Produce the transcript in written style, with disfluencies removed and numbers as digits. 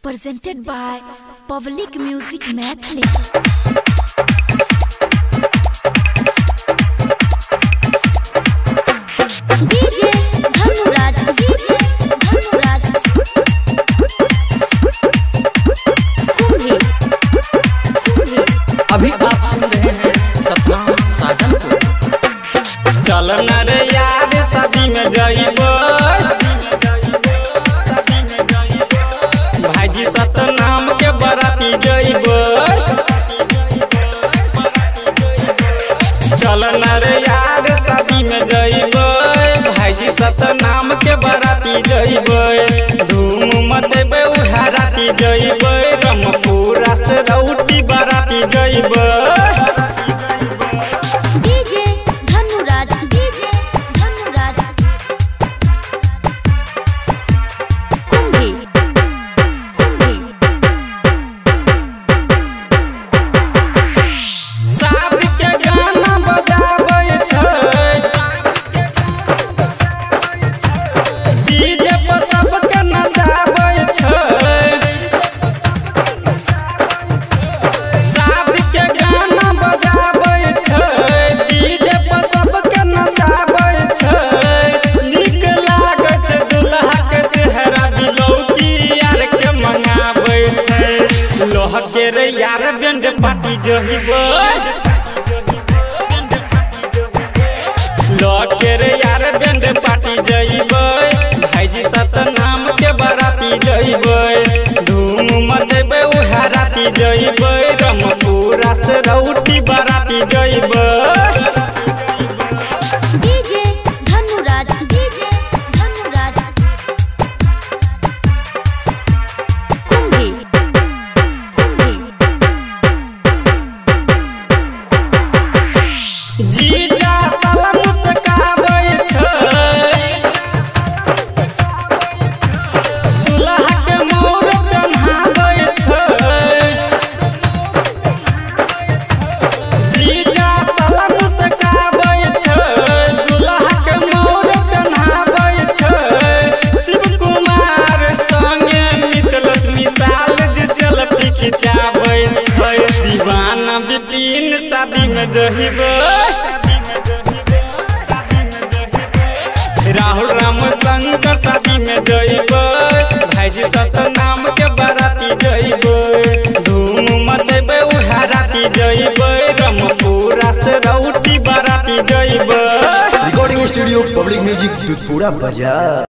presented by Public Music Mathli। DJ Dhanuraj कुंभी। अभी आप सुन रहे हैं सतनाम साजन को। चल न रे यार शादी में जाइबो, भाईजी सतनाम के बराती जाइबो। चल न रे यार शादी में जाइबो, भाईजी सतनाम के बराती जाइबो। धूम मचेबे उहा राती जाइबो, रमपुरा से रौटी बराती जाइबो। के रे यार बैंड पार्टी जहिबो, के रे यार बैंड पार्टी जइबो, भाईजी सतनाम के बराती जइबो। धूम मचेबे उहा राती जइबो, रमपुरा से रौटी बराती जइबो। जीजा साला मुस्काबै छै, दुल्हा के मोर पहनाबै छै। जीजा साला मुस्काबै छै, दुल्हा के मोर पहनाबै छै। शिव कुमार संगे मितलक्ष्मी साल जी सेल्फी खिंचाबै छै। दीवाना विपिन शादी में जहिबो, राहुल राम शंकर शादी में जइबो, भाईजी सतनाम के बराती जइबो। धूम मचेबे उहा राती जइबो, रमपुरा से रौटी बराती जइबो। Recording studio public music Dudhpura बाजार।